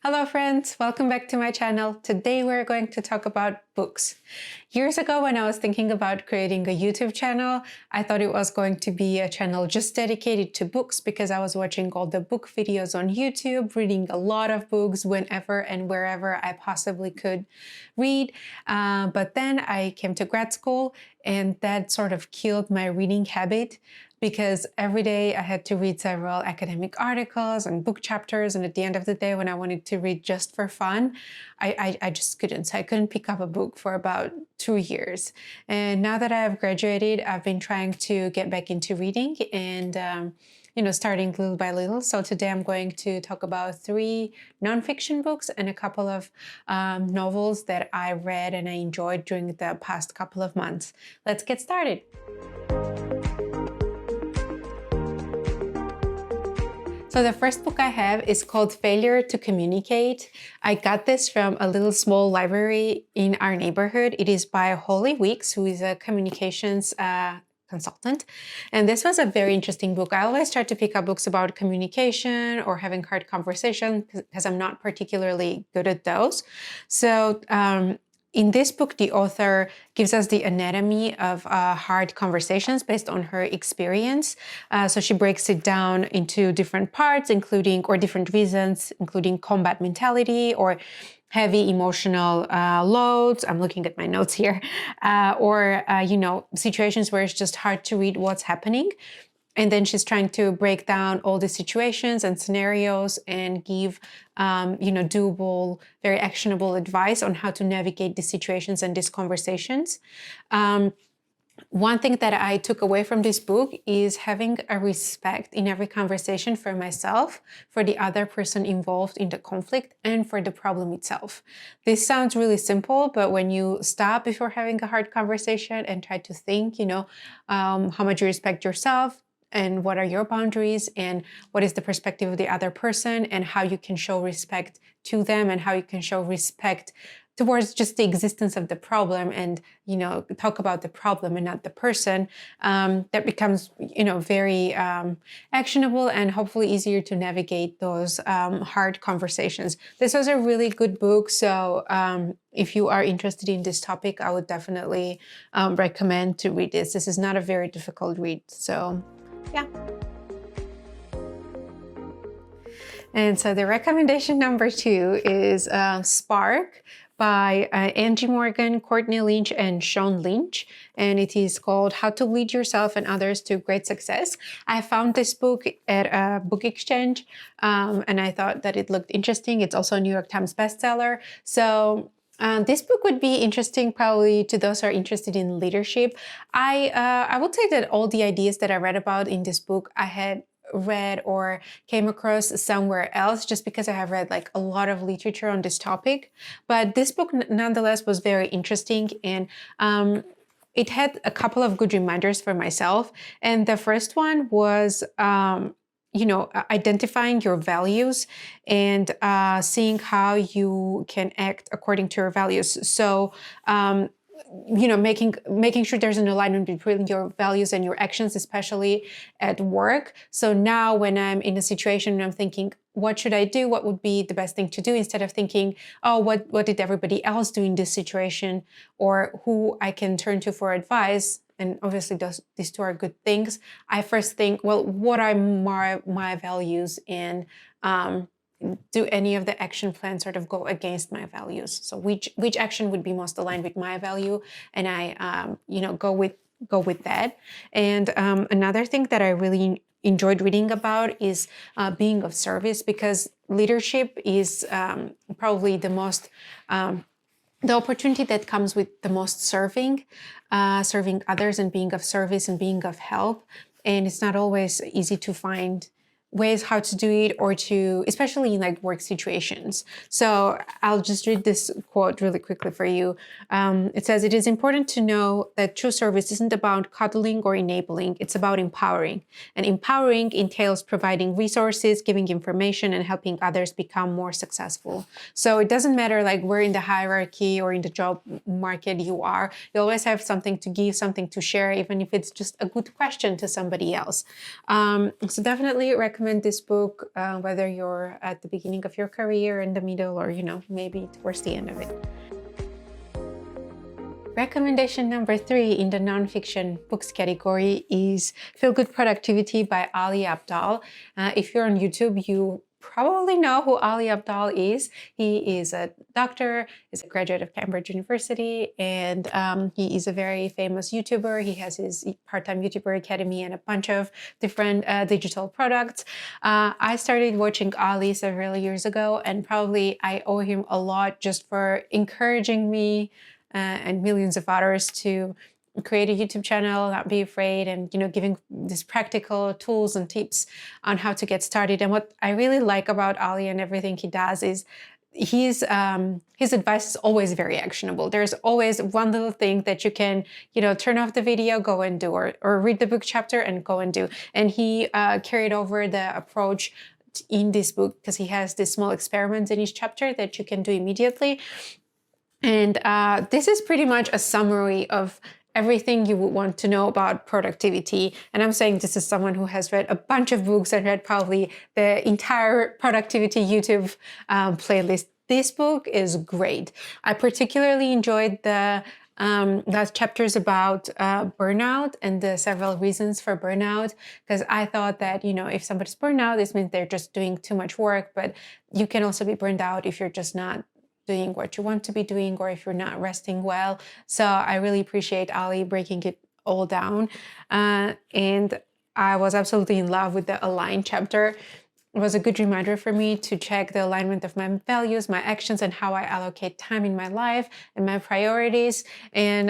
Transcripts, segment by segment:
Hello friends, welcome back to my channel. Today we're going to talk about books. Years ago when I was thinking about creating a YouTube channel, I thought it was going to be a channel just dedicated to books because I was watching all the book videos on YouTube, reading a lot of books whenever and wherever I possibly could read. But then I came to grad school and that sort of killed my reading habit, because every day I had to read several academic articles and book chapters, and at the end of the day when I wanted to read just for fun, I just couldn't. So I couldn't pick up a book for about 2 years. And now that I have graduated, I've been trying to get back into reading and starting little by little. So today I'm going to talk about 3 nonfiction books and a couple of novels that I read and I enjoyed during the past couple of months. Let's get started. So the first book I have is called Failure to Communicate. I got this from a little small library in our neighborhood. It is by Holly Weeks, who is a communications consultant. And this was a very interesting book. I always try to pick up books about communication or having hard conversation because I'm not particularly good at those. So in this book, the author gives us the anatomy of hard conversations based on her experience. So she breaks it down into different parts, or different reasons, including combat mentality or heavy emotional loads. I'm looking at my notes here. Or situations where it's just hard to read what's happening. And then she's trying to break down all the situations and scenarios and give, doable, very actionable advice on how to navigate these situations and these conversations. One thing that I took away from this book is having a respect in every conversation for myself, for the other person involved in the conflict, and for the problem itself. This sounds really simple, but when you stop before having a hard conversation and try to think, how much you respect yourself, and what are your boundaries, and what is the perspective of the other person, and how you can show respect to them, and how you can show respect towards just the existence of the problem, and talk about the problem and not the person, that becomes very actionable and hopefully easier to navigate those hard conversations. This was a really good book, so if you are interested in this topic, I would definitely recommend to read this. This is not a very difficult read, so yeah. And so the recommendation number 2 is Spark by Angie Morgan, Courtney Lynch, and Sean Lynch. And it is called How to Lead Yourself and Others to Great Success. I found this book at a book exchange, and I thought that it looked interesting. It's also a New York Times bestseller. So this book would be interesting probably to those who are interested in leadership. I would say that all the ideas that I read about in this book, I had read or came across somewhere else, just because I have read like a lot of literature on this topic. But this book nonetheless was very interesting, and it had a couple of good reminders for myself. And the first one was identifying your values and seeing how you can act according to your values. So making sure there's an alignment between your values and your actions, especially at work. So now when I'm in a situation and I'm thinking, what should I do? What would be the best thing to do? Instead of thinking, oh, what did everybody else do in this situation? Or who I can turn to for advice. And obviously these 2 are good things. I first think, well, what are my values, and do any of the action plans sort of go against my values? So which action would be most aligned with my value, and I go with that. And another thing that I really enjoyed reading about is being of service, because leadership is probably the most the opportunity that comes with the most serving others and being of service and being of help. And it's not always easy to find ways how to do it, or to, especially in like work situations. So I'll just read this quote really quickly for you. It says, "It is important to know that true service isn't about coddling or enabling, it's about empowering. And empowering entails providing resources, giving information, and helping others become more successful." So it doesn't matter like where in the hierarchy or in the job market you are, you always have something to give, something to share, even if it's just a good question to somebody else. So definitely recommend recommend this book, whether you're at the beginning of your career, in the middle, or, maybe towards the end of it. Recommendation number 3 in the nonfiction books category is Feel Good Productivity by Ali Abdaal. If you're on YouTube, you probably know who Ali Abdaal is. He is a doctor, is a graduate of Cambridge University, and he is a very famous YouTuber. He has his part-time YouTuber Academy and a bunch of different digital products. I started watching Ali several years ago, and probably I owe him a lot just for encouraging me and millions of others to create a YouTube channel, not be afraid, and giving these practical tools and tips on how to get started. And what I really like about Ali and everything he does is his advice is always very actionable. There's always one little thing that you can, turn off the video, go and do, or read the book chapter and go and do. And he carried over the approach in this book because he has these small experiments in each chapter that you can do immediately. And this is pretty much a summary of everything you would want to know about productivity. And I'm saying this is someone who has read a bunch of books and read probably the entire productivity YouTube playlist. This book is great. I particularly enjoyed the last chapters about burnout and the several reasons for burnout, because I thought that, if somebody's burned out, this means they're just doing too much work, but you can also be burned out if you're just not doing what you want to be doing, or if you're not resting well. So I really appreciate Ali breaking it all down. And I was absolutely in love with the Align chapter. It was a good reminder for me to check the alignment of my values, my actions, and how I allocate time in my life and my priorities. And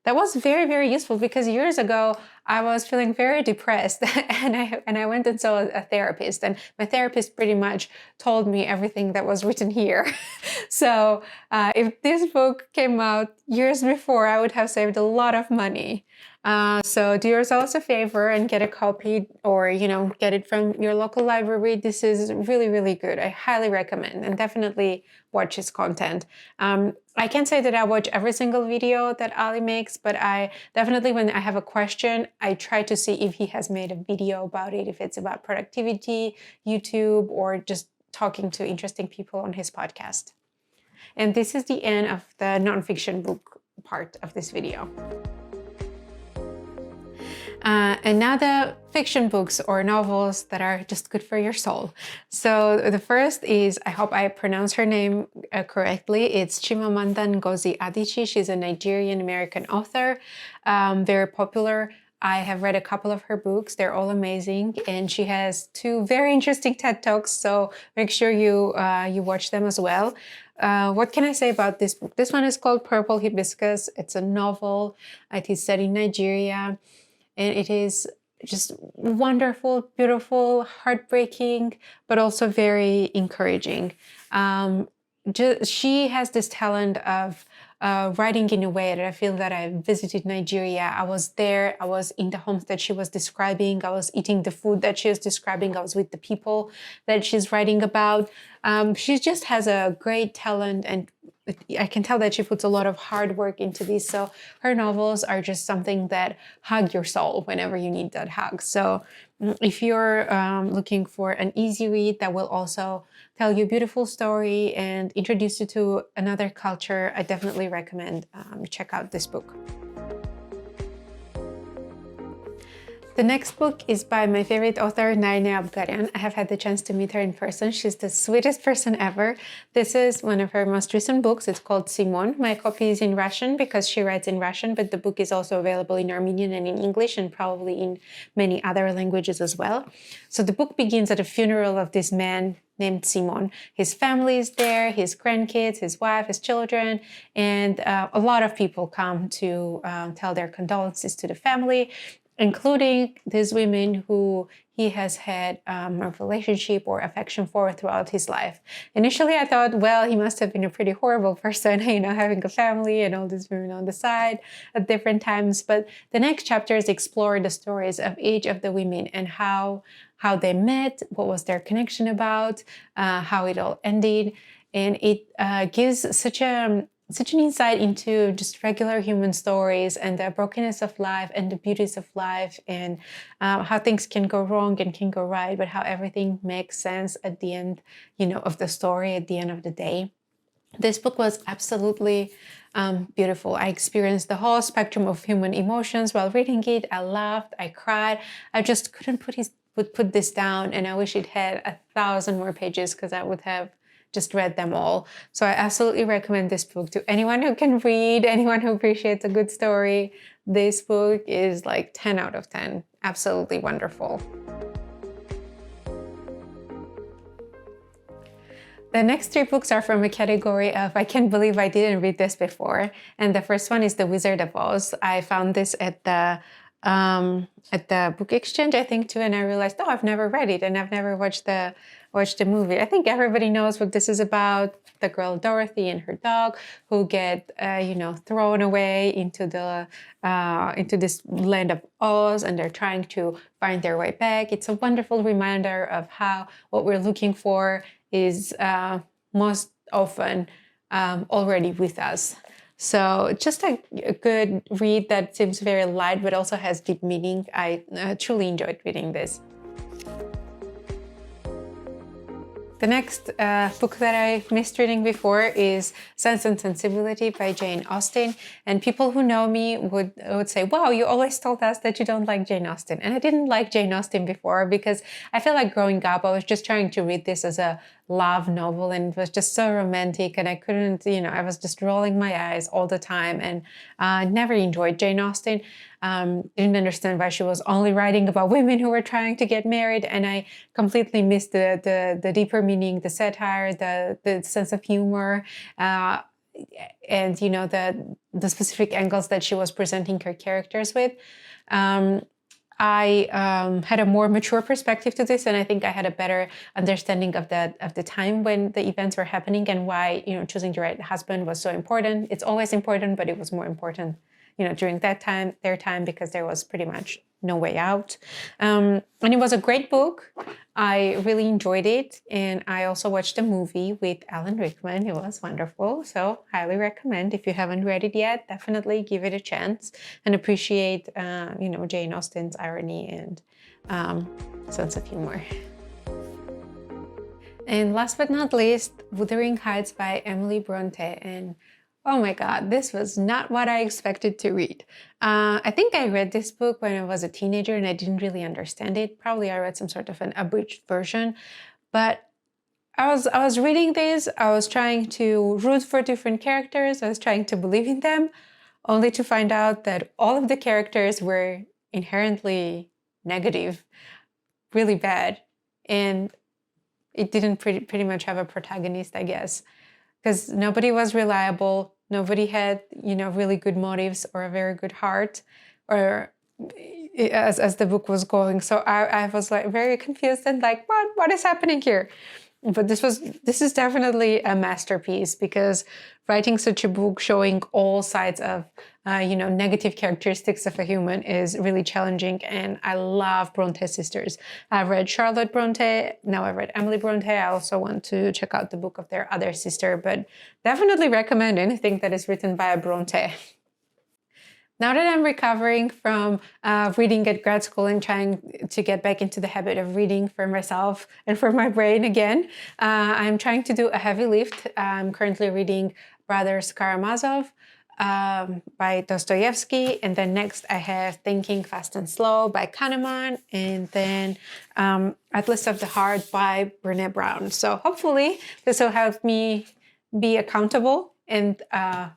that was very, very useful, because years ago I was feeling very depressed and I went and saw a therapist, and my therapist pretty much told me everything that was written here. So if this book came out years before, I would have saved a lot of money. So do yourselves a favor and get a copy, or, get it from your local library. This is really, really good. I highly recommend, and definitely watch his content. I can't say that I watch every single video that Ali makes, but I definitely, when I have a question, I try to see if he has made a video about it, if it's about productivity, YouTube, or just talking to interesting people on his podcast. And this is the end of the nonfiction book part of this video. And now the fiction books or novels that are just good for your soul. So the first is, I hope I pronounce her name correctly, it's Chimamanda Ngozi Adichie. She's a Nigerian-American author, very popular. I have read a couple of her books. They're all amazing. And she has 2 very interesting TED Talks, so make sure you watch them as well. What can I say about this book? This one is called Purple Hibiscus. It's a novel. It is set in Nigeria. And it is just wonderful, beautiful, heartbreaking, but also very encouraging. She has this talent of writing in a way that I feel that I visited Nigeria. I was there. I was in the homes that she was describing. I was eating the food that she was describing. I was with the people that she's writing about. She just has a great talent, and I can tell that she puts a lot of hard work into these. So her novels are just something that hug your soul whenever you need that hug. So if you're looking for an easy read that will also tell you a beautiful story and introduce you to another culture, I definitely recommend check out this book. The next book is by my favorite author, Narine Abgarian. I have had the chance to meet her in person. She's the sweetest person ever. This is one of her most recent books. It's called Simon. My copy is in Russian because she writes in Russian, but the book is also available in Armenian and in English, and probably in many other languages as well. So the book begins at a funeral of this man named Simon. His family is there, his grandkids, his wife, his children, and a lot of people come to tell their condolences to the family, including these women who he has had a relationship or affection for throughout his life. Initially, I thought, well, he must have been a pretty horrible person, having a family and all these women on the side at different times. But the next chapters explore the stories of each of the women and how they met, what was their connection about, how it all ended. And it gives such a such an insight into just regular human stories and the brokenness of life and the beauties of life, and how things can go wrong and can go right, but how everything makes sense at the end, of the story, at the end of the day. This book was absolutely beautiful. I experienced the whole spectrum of human emotions while reading it. I laughed, I cried. I just couldn't put this down, and I wish it had 1,000 more pages because I would have just read them all. So I absolutely recommend this book to anyone who can read, anyone who appreciates a good story. This book is like 10 out of 10. Absolutely wonderful. The next 3 books are from a category of I can't believe I didn't read this before. And the first one is The Wizard of Oz. I found this at the book exchange, I think, too, and I realized, oh, I've never read it and I've never watched the movie. I think everybody knows what this is about. The girl Dorothy and her dog who get thrown away into this land of Oz, and they're trying to find their way back. It's a wonderful reminder of how what we're looking for is most often already with us. So just a good read that seems very light but also has deep meaning. I truly enjoyed reading this. The next book that I missed reading before is Sense and Sensibility by Jane Austen. And people who know me would say, wow, you always told us that you don't like Jane Austen. And I didn't like Jane Austen before because I feel like growing up, I was just trying to read this as a love novel, and it was just so romantic, and I couldn't, I was just rolling my eyes all the time, and never enjoyed Jane Austen. Didn't understand why she was only writing about women who were trying to get married, and I completely missed the deeper meaning, the satire, the sense of humor, and the specific angles that she was presenting her characters with. I had a more mature perspective to this, and I think I had a better understanding of the time when the events were happening, and why choosing the right husband was so important. It's always important, but it was more important during their time, because there was pretty much no way out. And it was a great book. I really enjoyed it. And I also watched a movie with Alan Rickman. It was wonderful. So highly recommend. If you haven't read it yet, definitely give it a chance and appreciate, Jane Austen's irony and sense of humor. And last but not least, Wuthering Heights by Emily Bronte. And oh my God, this was not what I expected to read. I think I read this book when I was a teenager and I didn't really understand it. Probably I read some sort of an abridged version, but I was reading this, I was trying to root for different characters, I was trying to believe in them, only to find out that all of the characters were inherently negative, really bad, and it didn't pretty much have a protagonist, I guess, because nobody was reliable. Nobody had, really good motives or a very good heart, or as the book was going. So I was like very confused and like, what is happening here? But this is definitely a masterpiece, because writing such a book showing all sides of, negative characteristics of a human is really challenging. And I love Bronte sisters. I've read Charlotte Bronte, now I've read Emily Bronte. I also want to check out the book of their other sister, but definitely recommend anything that is written by a Bronte. Now that I'm recovering from reading at grad school and trying to get back into the habit of reading for myself and for my brain again, I'm trying to do a heavy lift. I'm currently reading Brothers Karamazov by Dostoevsky, and then next I have Thinking Fast and Slow by Cameraman, and then Atlas of the Heart by Brené Brown. So hopefully this will help me be accountable, and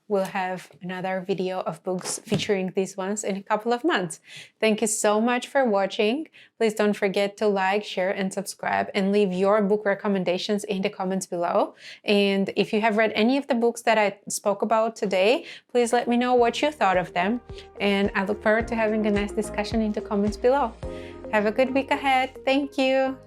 we'll have another video of books featuring these ones in a couple of months. Thank you so much for watching. Please don't forget to like, share, and subscribe, and leave your book recommendations in the comments below. And if you have read any of the books that I spoke about today, please let me know what you thought of them. And I look forward to having a nice discussion in the comments below. Have a good week ahead. Thank you.